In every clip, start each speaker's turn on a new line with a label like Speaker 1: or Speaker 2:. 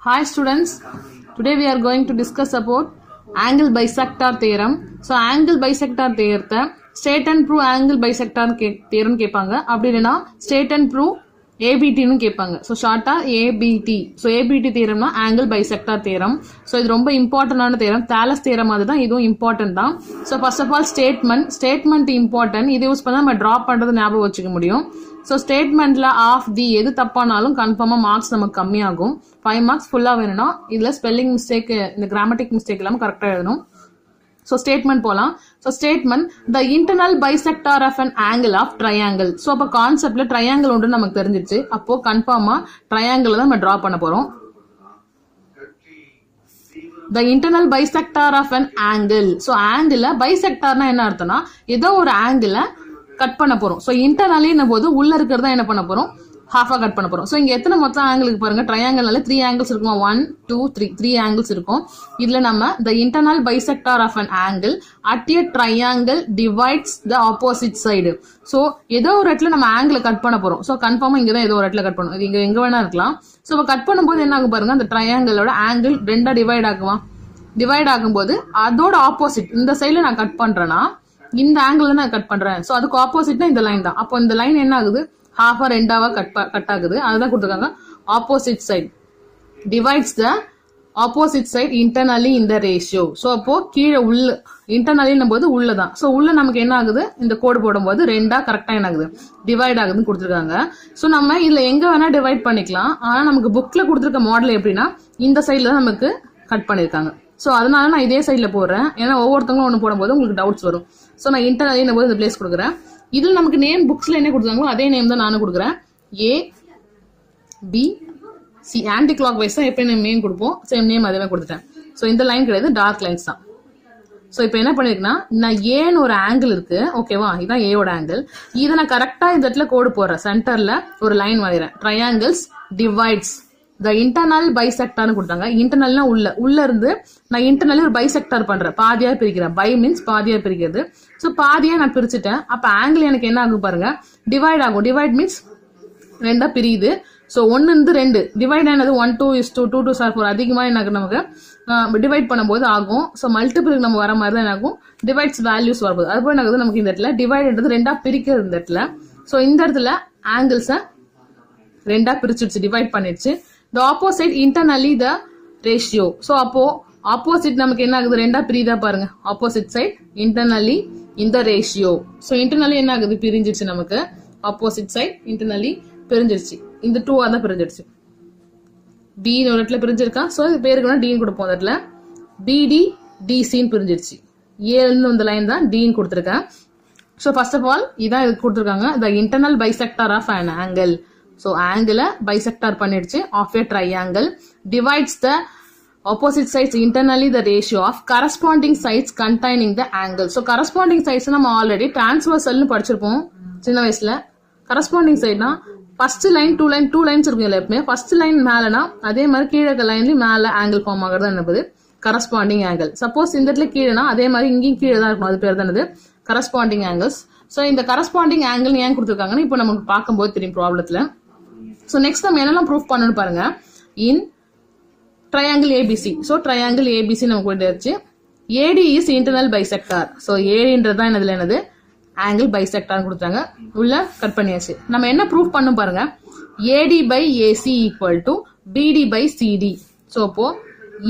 Speaker 1: Hi students, today we are going to discuss about angle bisector theorem. So angle bisector theorem state and prove angle bisector theorem கேட்பாங்க. அப்படி இல்லைனா state and prove ABT னு கேட்பாங்க. So ஷார்ட்டா ABT. So ABT theoremனா angle bisector theorem. So இது ரொம்ப இம்பார்ட்டன்டான theorem. Thallus theorem மாதிரி தான் இதுவும் இம்பார்ட்டன்ட் தான். So first of all statement important. இதை யூஸ் பண்ணா நம்ம டிராப் பண்றது ஞாபகம் வச்சுக்க முடியும். ஸோ ஸ்டேட்மெண்ட்ல ஆஃப் தி எது தப்பானாலும் கன்ஃபார்மா மார்க்ஸ் நமக்கு கம்மியாகும். 5 மார்க்ஸ் ஃபுல்லா வேணும்னா இதுல ஸ்பெல்லிங் மிஸ்டேக் இந்த கிராமட்டிக் மிஸ்டேக் இல்லாம கரெக்டா எழுதணும். ஸோ ஸ்டேட்மெண்ட் போலாம். So statement the internal bisector of an angle of triangle. So அப்போ கான்செப்ட்ல ட்ரையாங்கிள் உண்டு நமக்கு தெரிஞ்சிருச்சு. அப்போ கன்ஃபார்மா ட்ரையாங்கிள் தான் நம்ம டிரா பண்ண போறோம். The internal bisector of an angle. So angle பைசெக்டார்னா என்ன அர்த்தம்னா ஏதோ ஒரு ஆங்கிள் கட் பண்ண போறோம். சோ இன்டர்னலி போது உள்ள இருக்கிறதா என்ன பண்ண போறோம், ஹாஃபா கட் பண்ண போறோம். சோ இங்க எத்தனை மொத்தம் ஆங்கிளுக்கு பாருங்க, ட்ரையாங்கிள்னால 3 ஆங்கிள்ஸ் இருக்கும். 1 2 3 ஆங்கிள்ஸ் இருக்கும். இதுல நம்ம the internal bisector of an angle at a triangle divides the opposite side. So ஏதோ ஒரு இடத்துல நம்ம ஆங்கிள் கட் பண்ண போறோம். சோ கன்ஃபார்மா இங்க தான் ஏதோ ஒரு இடத்துல கட் பண்ணும். இது இங்க எங்க வேணா இருக்கலாம். சோ கட் பண்ணும்போது என்ன ஆகும் பாருங்க, அந்த ட்ரையாங்கிளோட ஆங்கிள் ரெண்டா டிவைட் ஆகுமா. டிவைட் ஆகும்போது அதோட ஆப்போசிட் இந்த சைடுல நான் கட் பண்றேன்னா இந்த ஆங்கிள் நான் கட் பண்றேன். சோ அதுக்கு ஆப்போசிட்னா இந்த லைன் தான். அப்போ இந்த லைன் என்ன ஆகுது, ஹாஃபா ரெண்டாவா கட் ஆகுது. அதுதான் கொடுத்துருக்காங்க. Opposite side divides the opposite side internally இந்த ரேஷியோ. சோ அப்போ கீழே உள்ள இன்டர்னலின் போது உள்ளதான். சோ உள்ள நமக்கு என்ன ஆகுது, இந்த கோடு போடும்போது ரெண்டா கரெக்டா என்ன ஆகுது, டிவைட் ஆகுதுன்னு கொடுத்துருக்காங்க. சோ நம்ம இதுல எங்க வேணா டிவைட் பண்ணிக்கலாம். ஆனா நமக்கு புக்ல கொடுத்துருக்க மாடல் எப்படின்னா இந்த சைட்ல தான் நமக்கு கட் பண்ணிருக்காங்க. சோ அதனால நான் இதே சைட்ல போடுறேன். ஏன்னா ஒவ்வொருத்தவங்களும் ஒன்று போடும்போது உங்களுக்கு டவுட்ஸ் வரும். சோ நான் இன்டர்னல் போது இந்த பிளேஸ் கொடுக்குறேன். இதுல நமக்கு நேம் புக்ஸ்ல என்ன கொடுத்தாங்களோ அதே நேம் தான் நானும் கொடுக்குறேன். A B C anticlockwise தான் எப்ப நேம் கொடுப்போம். சேம் நேம் அதே கொடுத்துட்டேன். சோ இந்த லைன் கிடையாது, டார்க் லைன்ஸ் தான். சோ இப்போ என்ன பண்ணிருக்கேன்னா நான் ஏன்னு ஒரு ஆங்கிள் இருக்கு, ஓகேவா, இதான் ஏயோட ஆங்கிள். இதை நான் கரெக்டா இந்த இடத்துல கோடு போடுறேன். சென்டர்ல ஒரு லைன் வரைகிறேன். ட்ரையாங்கிள்ஸ் டிவைட்ஸ் த இன்டர்னல் பைசெக்டார்னு கொடுத்தாங்க. இன்டர்னல்னா உள்ள இருந்து நான் இன்டர்னலி ஒரு பைசெக்டார் பண்றேன், பாதியா பிரிக்கிறேன். பை மீன்ஸ் பாதியா பிரிக்கிறது. சோ பாதியா நான் பிரிச்சுட்டேன். அப்ப ஆங்கிள் எனக்கு என்ன ஆகும் பாருங்க, டிவைட் ஆகும். டிவைட் மீன்ஸ் ரெண்டா பிரியுது. சோ 1 இருந்து 2 டிவைட் ஆனது 1 2 2 2 2 4 அதிகமா என்ன நமக்கு டிவைட் பண்ணும்போது ஆகும். சோ மல்டிபிள் நம்ம வர மாதிரி தான் என்ன ஆகும், டிவைட்ஸ் வேல்யூஸ் வரும்போது அதுபோல என்ன ஆகுது, நமக்கு இந்த இடத்துல டிவைட் ரெண்டா பிரிக்கிறது இந்த இடத்துல. சோ இந்த இடத்துல ஆங்கிள்ஸ ரெண்டா பிரிச்சிடுச்சு, டிவைட் பண்ணிடுச்சு. The opposite internally the ratio. So அப்போ opposite நமக்கு என்ன ஆகுது, ரெண்டா பிரிதா பாருங்க. opposite side internally in the ratio. So internally என்ன ஆகுது, பிரிஞ்சிருச்சு நமக்கு. opposite side internally பிரிஞ்சிருச்சு. இந்த 2 தான் பிரிஞ்சிருச்சு. B ஒரு இடத்துல பிரிஞ்சிருக்கா. சோ இது பேருக்கு வேணா D கொடுப்போம். அந்த இடத்துல BD DC பிரிஞ்சிருச்சு. A இருந்து இந்த லைன் தான் D கொடுத்திருக்கேன். So first of all இதான் இது கொடுத்திருக்காங்க, the internal bisector of an angle. So angle bisector பண்ணிடுச்சு of a triangle divides the opposite sides internally the ratio of corresponding sides containing the angle. So corresponding sides நம்ம already transversal னு படிச்சிருப்போம் சின்ன வயசுல. corresponding side னா first line 2 lines இருக்கும் எப்பவுமே. first line மேலனா அதே மாதிரி கீழே இருக்க லைன்லயும் மேல ஆங்கிள் ஃபார்ம் ஆகிறது என்னது, corresponding angle. சப்போஸ் இந்த இடத்துல கீழேனா அதே மாதிரி இங்கேயும் கீழே தான் இருக்கும், அது பேர் தான் என்னது, corresponding angles. சோ இந்த corresponding angle ஏன் கொடுத்துருக்காங்கன்னு இப்போ நமக்கு பார்க்கும்போது தெரியும் ப்ராப்ளத்துல. So next நம்ம என்னெல்லாம் ப்ரூஃப் பண்ணணும் பாருங்க. in triangle ABC. So triangle ABC நமக்கு வந்துருச்சு. AD is internal bisector. So ADன்றதுதான் என்னது angle bisector கொடுத்தாங்க. உள்ள கட் பண்ணியாச்சு. நம்ம என்ன ப்ரூஃப் பண்ணணும் பாருங்க. AD by AC equal to BD by CD. So அப்போ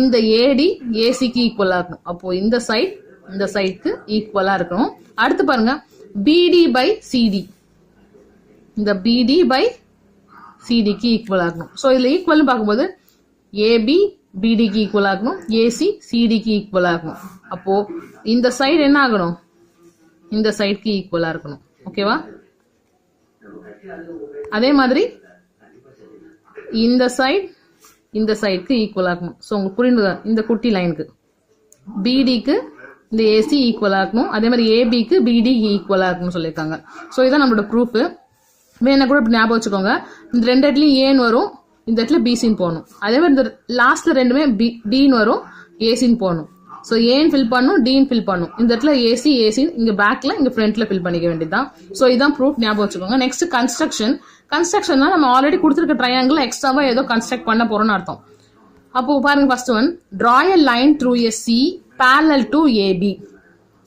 Speaker 1: இந்த AD AC க்கு ஈக்குவலா இருக்கும். அப்போ இந்த சைடுக்கு ஈக்குவலா இருக்கணும். அடுத்து பாருங்க BD by CD. இந்த BD by CD க்கு ஈக்குவல் ஆகணும். சோ இதுல ஈக்குவல் பார்க்கும்போது AB BD க்கு ஈக்குவல் ஆகணும், AC CD க்கு ஈக்குவல் ஆகணும். அப்போ இந்த சைடு என்ன ஆகணும், இந்த சைடுக்கு ஈக்குவலா இருக்கணும். ஓகேவா. அதே மாதிரி இந்த சைடுக்கு ஈக்குவல் ஆகணும். சோ உங்களுக்கு புரியுது, இந்த குட்டி லைனுக்கு BD க்கு இந்த AC ஈக்குவல் ஆகணும். அதே மாதிரி AB க்கு BD ஈக்குவல் ஆகணும்னு சொல்லியிருக்காங்க. சோ இதான் நம்மளோட ப்ரூஃப். வேணா கூட ஞாபகம் வச்சுக்கோங்க, இந்த ரெண்டு இடத்துலயும் ஏன்னு வரும், இந்த இடத்துல பிசின்னு போகணும். அதே மாதிரி இந்த லாஸ்ட்ல ரெண்டுமே டின்னு வரும், ஏசின்னு போகணும். ஸோ ஏன்னு ஃபில் பண்ணும், டின்னு ஃபில் பண்ணும். இந்த இடத்துல ஏசி ஏசி இங்க பேக்ல இங்க ஃப்ரண்ட்ல ஃபில் பண்ணிக்க வேண்டியதுதான். ஸோ இதான் ப்ரூஃப், ஞாபகம் வச்சுக்கோங்க. Next construction. கன்ஸ்ட்ரக்ஷன்னா நம்ம ஆல்ரெடி கொடுத்துருக்க ட்ரையாங்கிள் எக்ஸ்ட்ராவா ஏதோ கன்ஸ்ட்ரக்ட் பண்ண போறோம்னு அர்த்தம். அப்போ பாருங்க, first one, draw a line through a C parallel to AB.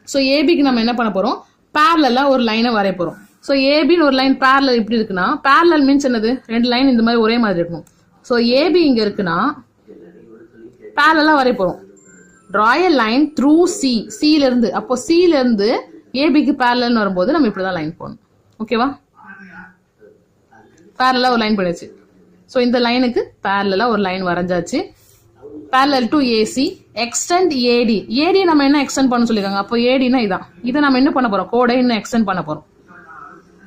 Speaker 1: So ஏபிக்கு நம்ம என்ன பண்ண போறோம், பேரலா ஒரு லைனை வரைய போறோம். ஸோ ஏபின்னு ஒரு லைன் பேரலல் இப்படி இருக்குன்னா, பேரலல் மீன்ஸ் என்னது, ரெண்டு லைன் இந்த மாதிரி ஒரே மாதிரி இருக்கணும். ஸோ ஏபி இங்க இருக்குன்னா பேரலா வரைய போறோம். Draw a line through C, சில இருந்து, அப்போ சில இருந்து ஏபிக்கு பேரலல்னு வரும்போது நம்ம இப்படிதான் லைன் போடணும். ஓகேவா, பேரலா ஒரு லைன் பண்ணியாச்சு. ஸோ இந்த லைனுக்கு பேரலா ஒரு line வரைஞ்சாச்சு. parallel to AC, extend AD. AD நம்ம என்ன எக்ஸ்டெண்ட் பண்ண சொல்லிருக்காங்க, அப்போ ADனா இதான். இதை நம்ம என்ன பண்ண போறோம், கோடை இன்னும் எக்ஸ்டெண்ட் பண்ண போறோம்.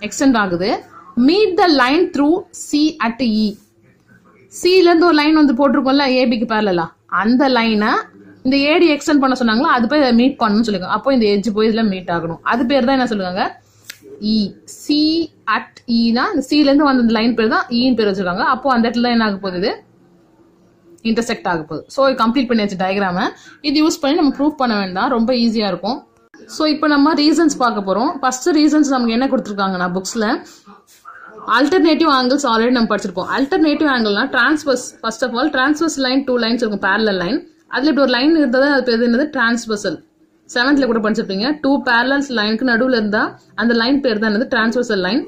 Speaker 1: எக்ஸ்டெண்ட் ஆகுது. Meet the line through C at E. சில இருந்து ஒரு லைன் வந்து போட்டிருக்கோம்ல ஏபிக்கு பேரலா, அந்த லைனை இந்த ஏடி எக்ஸ்டெண்ட் பண்ண சொன்னாங்களா, அது போய் மீட் பண்ணணும்னு சொல்லிருக்காங்க. அப்போ இந்த எட்ஜ் போய் இதுல மீட் ஆகணும். அது பேர் தான் என்ன சொல்லுவாங்க, இ. சி அட் இனா இந்த சில இருந்து வந்த லைன் பேர் தான் இன்னு பேர் வச்சிருக்காங்க. அப்போ அந்த இடத்துல தான் என்ன ஆக போகுது, இன்டர்செக்ட் ஆக போகுது. ஸோ கம்ப்ளீட் பண்ணியாச்சு டயக்ராம. இது யூஸ் பண்ணி நம்ம ப்ரூவ் பண்ண வேண்டாம், ரொம்ப ஈஸியா இருக்கும். ஸோ இப்போ நம்ம ரீசன்ஸ் பார்க்க போறோம். ஃபர்ஸ்ட் ரீசன்ஸ் நமக்கு என்ன கொடுத்துருக்காங்கன்னா புக்ஸ்ல ஆல்டர்னேட்டிவ் ஆங்கிள்ஸ் ஆல்ரெடி நம்ம படிச்சிருப்போம். ஆல்டர்னேட்டிவ் ஆங்கிள்னா transverse. First of all transverse line, two lines இருக்கும், பேரலல் லைன். அதுல இப்படி ஒரு லைன் இருந்தது, அது பேர் என்னது, டிரான்ஸ்வர்சல். 7th கூட படிச்சிருப்பீங்க. டூ பேரலல் லைனுக்கு நடுவில் இருந்தா அந்த லைன் பேர் தான் என்னது, டிரான்ஸ்வர்சல் லைன்.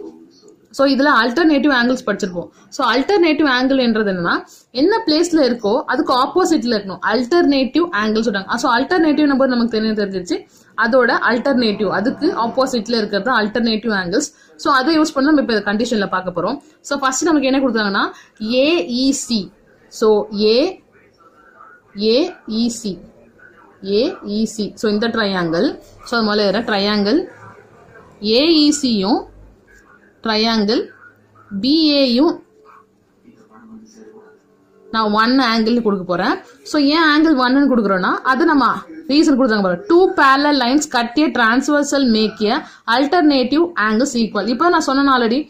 Speaker 1: ஸோ இதுல ஆல்டர்னேட்டிவ் ஆங்கிள்ஸ் படிச்சிருப்போம். ஸோ ஆல்டர்னேட்டிவ் ஆங்கிள் என்றது என்னன்னா, என்ன பிளேஸ்ல இருக்கோ அதுக்கு ஆப்போசிட்ல இருக்கணும், அல்டர்னேட்டிவ் ஆங்கிள் சொல்றாங்க. ஸோ அல்டர்னேட்டிவ் நம்பர் நமக்கு தெரிஞ்சிருச்சு, அதோட அல்டர்னேட்டிவ் அதுக்கு ஆப்போசிட்ல இருக்கிறது அல்டர்னேட்டிவ் ஆங்கிள்ஸ். ஸோ அதை யூஸ் பண்ணி நம்ம இப்போ கண்டிஷன்ல பார்க்க போறோம். ஸோ ஃபர்ஸ்ட் நமக்கு என்ன கொடுத்தாங்கன்னா AEC. So AEC AEC. So இந்த ட்ரையாங்கிள். ஸோ அது முதல்ல ட்ரையாங்கிள் ஏஇசியும் ட்ரையாங்கிள் பிஏயும் நான் 1 ஆங்கிள் கொடுக்க போறேன். ஸோ ஏன் ஆங்கிள் 1 கொடுக்குறோம்னா, அது நம்ம ரீசன் கொடுத்தாங்க பாருங்க. Two parallel lines cut a transversal make a alternative angles equal. இப்போ நான் சொன்னேன் ஆல்ரெடி,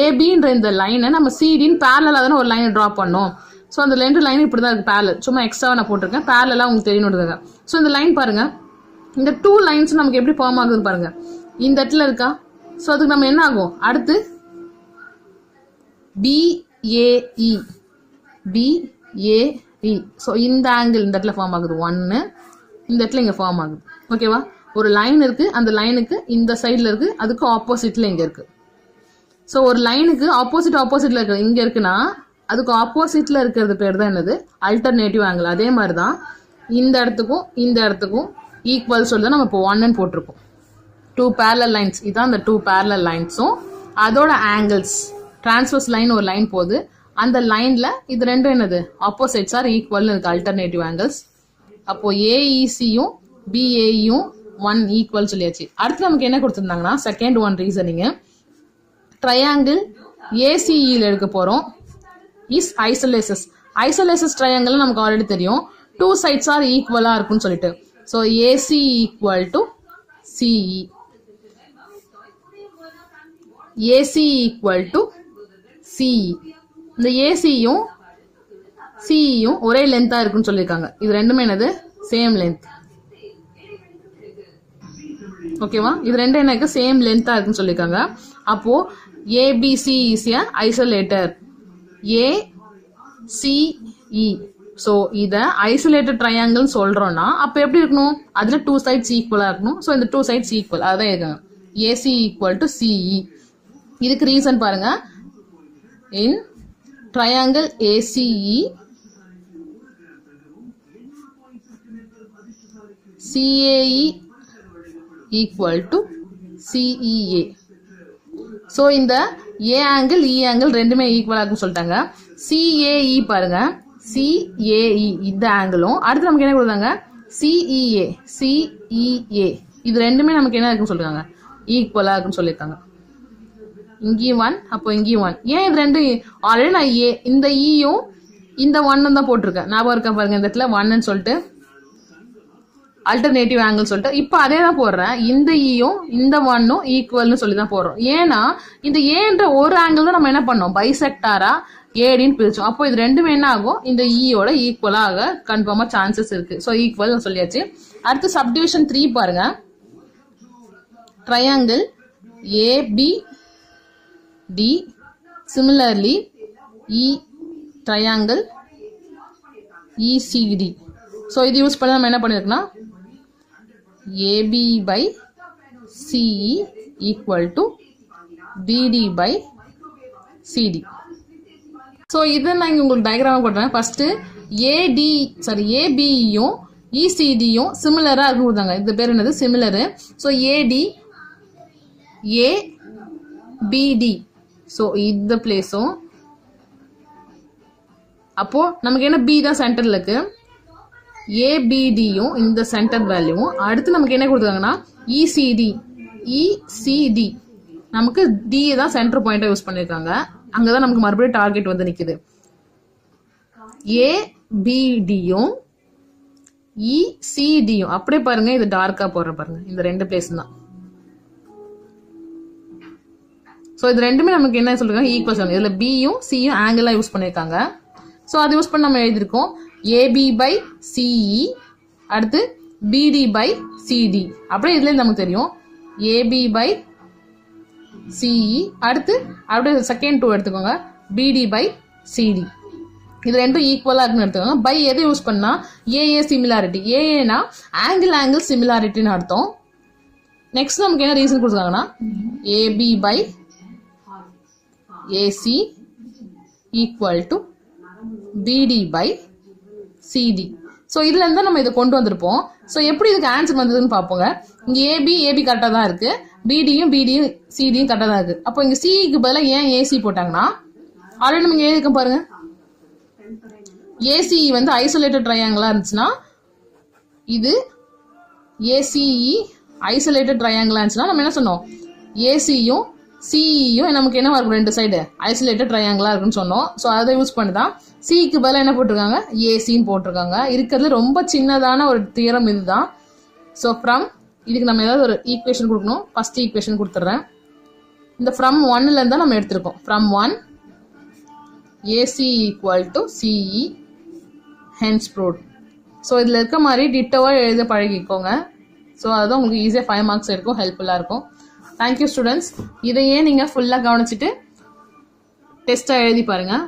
Speaker 1: ஏபின்ற இந்த லைனை நம்ம சிடின்னு பேரலா தானே ஒரு லைனை டிரா பண்ணோம். ஸோ அந்த ரெண்டு லைன் இப்படி தான் இருக்கு பேரலல். சும்மா எக்ஸ்ட்ரா நான் போட்டிருக்கேன், பேரலா உங்களுக்கு தெரியணுன்றதுங்க. ஸோ இந்த லைன் பாருங்க, இந்த டூ லைன்ஸ் நமக்கு எப்படி ஃபார்ம் ஆகுதுன்னு பாருங்க. இந்த இடத்துல இருக்கா. ஸோ அதுக்கு நம்ம என்ன ஆகும், அடுத்து பிஏஇ பிஏஇ. ஸோ இந்த ஆங்கிள் இந்த இடத்துல ஃபார்ம் ஆகுது 1, இந்த இடத்துல இங்க ஃபார்ம் ஆகுது. ஓகேவா, ஒரு லைன் இருக்கு, அந்த லைனுக்கு இந்த சைட்ல இருக்கு, அதுக்கு ஆப்போசிட்ல இங்க இருக்கு. ஸோ ஒரு லைனுக்கு ஆப்போசிட்ல இருக்கு, இங்க இருக்குன்னா அதுக்கு ஆப்போசிட்ல இருக்கிறது பேர் தான் என்னது, அல்டர்னேட்டிவ் ஆங்கிள். அதே மாதிரி தான் இந்த இடத்துக்கும் ஈக்குவல் சொல்லி தான் நம்ம இப்போ 1 போட்டிருக்கோம். டூ பேரலல் லைன்ஸ், இதான் அந்த டூ பேரலல் லைன்ஸும் அதோட ஆங்கிள்ஸ். டிரான்ஸ்வர்ஸ் லைன் ஒரு லைன் போகுது, அந்த லைன்ல இது ரெண்டும் என்னது, ஆப்போசிட்ஸ் ஆர் ஈக்குவல் இருக்கு, அல்டர்னேட்டிவ் ஆங்கிள்ஸ். அப்போ ஏஇசியும் பிஏயும் 1 ஈக்குவல் சொல்லியாச்சு. அடுத்து நமக்கு என்ன கொடுத்துருந்தாங்கன்னா செகண்ட் ஒன் ரீசனிங், ட்ரையாங்கிள் ஏசிஇல எடுக்க போறோம். இஸ் ஐசோலேசஸ். ஐசோலேசஸ் ட்ரையாங்கிள் நமக்கு ஆல்ரெடி தெரியும், டூ சைட்ஸ் ஆர் ஈக்குவலா இருக்குன்னு சொல்லிட்டு. So AC equal to CE, AC equal to CE. இந்த ஏசியும் சிஇயும் ஒரே லென்த்தா இருக்குன்னு சொல்லியிருக்காங்க. இது ரெண்டுமே என்னது, சேம் லென்த். ஓகேவா, இது ரெண்டும் எனக்கு சேம் லென்த்தா இருக்குன்னு சொல்லியிருக்காங்க. அப்போ ABC is a isolator ACE. So இதை ஐசோலேட்டட் ட்ரையாங்கிள் சொல்றோம்னா அப்போ எப்படி இருக்கணும், அதுல டூ சைட்ஸ் ஈக்குவலா இருக்கணும். ஸோ இந்த டூ சைட்ஸ் ஈக்குவல், அதான் இருக்காங்க ஏசி ஈக்குவல் டு சிஇ. இதுக்கு ரீசன் பாருங்க, in triangle ACE CAE equal to CEA. So இந்த ஏ ஆங்கிள் இ ஆங்கிள் ரெண்டுமே ஈக்குவலா இருக்குன்னு சொல்லிட்டாங்க. சிஏஇ பாருங்க, சிஏஇ இந்த ஆங்கிளும், அடுத்து நமக்கு என்ன கொடுத்தாங்க, சிஇஏ இது ரெண்டுமே நமக்கு என்ன இருக்குன்னு சொல்லிருக்காங்க, ஈக்குவலா இருக்குன்னு சொல்லியிருக்காங்க. இங்கேயும் 1, அப்போ இங்கேயும் 1. ஏன் இது ரெண்டு ஆல்ரெடி நான் இந்த ஈயும் இந்த 1 தான் போட்டிருக்கேன், ஞாபகம் இருக்கா பாருங்க. இந்த இடத்துல 1 சொல்லிட்டு அல்டர்னேட்டிவ் ஆங்கிள் சொல்லிட்டு இப்போ அதே தான் போடுறேன். இந்த ஈயும் இந்த ஒன்னும் ஈக்குவல்னு சொல்லி தான் போடுறோம். ஏன்னா இந்த ஏன்ற ஒரு ஆங்கிள் தான் நம்ம என்ன பண்ணோம், பைசெக்டாரா ஏடின்னு பிரிச்சோம். அப்போ இது ரெண்டுமே என்ன ஆகும், இந்த ஈயோட ஈக்குவலாக கன்ஃபார்மா சான்சஸ் இருக்கு. ஸோ ஈக்குவல் சொல்லியாச்சு. அடுத்து சப்டிவிஷன் 3 பாருங்க. Triangle ABD similarly triangle ECD. So இது யூஸ் பண்ணி நம்ம என்ன பண்ணிருக்கோம்னா AB by CE equal to BD by CD. So இதை நான் இங்கே உங்களுக்கு டயக்ராம் போடுறேன். ஃபர்ஸ்ட் ஏபியும் இசிடியும் சிமிலராக இருக்கு கொடுத்தாங்க. இது பேர் என்னது, சிமிலரு. ஸோ ஏடி ஏபிடி, ஸோ இந்த பிளேஸும் அப்போ நமக்கு என்ன பி தான் சென்டர்ல இருக்கு, ஏபிடியும் இந்த சென்டர் வேல்யூவும். அடுத்து நமக்கு என்ன கொடுத்துருக்காங்கன்னா இசிடி நமக்கு டி தான் சென்டர் பாயிண்டா யூஸ் பண்ணிருக்காங்க. அங்கதான் நமக்கு மறுபடியும் டார்கெட் வந்து நிக்குது. ஏபிடியும் இசிடியும் அப்படியே பாருங்க, இது டார்க்கா போடுற பாருங்க, இந்த ரெண்டு பிளேஸ் தான். ஸோ இது ரெண்டுமே நமக்கு என்ன சொல்லிருக்காங்க, ஈக்குவல். இதுல பியும் சியும் ஆங்கிளா யூஸ் பண்ணிருக்காங்க. ஸோ அது யூஸ் பண்ணி நம்ம எழுதிருக்கோம் ஏபி பை சிஇ, அடுத்து பிடி பை சிடி. அப்படியே இதுல நமக்கு தெரியும் ஏபி பை சிஇ, அடுத்து அப்படியே செகண்ட் 2 எடுத்துக்கோங்க பிடி பை சிடி. இது ரெண்டும் ஈக்குவலா இருக்குன்னு எடுத்துக்கோங்க. பை எதை யூஸ் பண்ணா ஏஏ சிமிலாரிட்டி. ஏஏனா ஆங்கிள் சிமிலாரிட்டின்னு அர்த்தம். நெக்ஸ்ட் நமக்கு என்ன ரீசன் கொடுத்துருக்காங்கன்னா AB by AC equal to BD by CD. So இதுல இருந்தா நம்ம இதை கொண்டு வந்திருப்போம். ஸோ எப்படி இதுக்கு ஆன்சர் வந்ததுன்னு பார்ப்போங்க. இங்க ஏபி கரெக்டாக தான் இருக்கு, பிடியும் சிடியும் கரெக்டாக தான் இருக்கு. அப்போ இங்க சிக்கு பதிலாக ஏன் ஏசி போட்டாங்கன்னா ஆல்ரெடி நம்ம எழுதிக்க பாருங்க. ஏசி வந்து ஐசோலேட்டட் ட்ரையாங்கிளா இருந்துச்சுன்னா, இது ஏசிஇ ஐசோலேட்டட் ட்ரையாங்கிளா இருந்துச்சுன்னா நம்ம என்ன சொன்னோம், ஏசியும் சிஇயும் நமக்கு என்ன இருக்கும், ரெண்டு சைடு ஐசோலேட்டட் ட்ரையாங்கிளா இருக்குன்னு சொன்னோம். ஸோ அதை யூஸ் பண்ணிதான் சிக்கு பதிலாக என்ன போட்டிருக்காங்க, ஏசின்னு போட்டிருக்காங்க. இருக்கிறதுல ரொம்ப சின்னதான ஒரு தியரம் இதுதான். ஸோ ஃப்ரம் இதுக்கு நம்ம ஏதாவது ஒரு ஈக்குவேஷன் கொடுக்கணும். ஃபர்ஸ்ட் ஈக்குவேஷன் கொடுத்துட்றேன். இந்த ஃப்ரம் 1ல இருந்தா நம்ம எடுத்திருக்கோம். From 1 AC equal to CE hence proved. So இதில் இருக்க மாதிரி டிட்டோவா எழுத பழகிக்கோங்க. ஸோ அதுதான் உங்களுக்கு ஈஸியாக 5 மார்க்ஸ் இருக்கும், ஹெல்ப்ஃபுல்லாக இருக்கும். Thank you students. இதையே நீங்கள் ஃபுல்லாக கவனிச்சுட்டு டெஸ்ட்டாக எழுதி பாருங்கள்.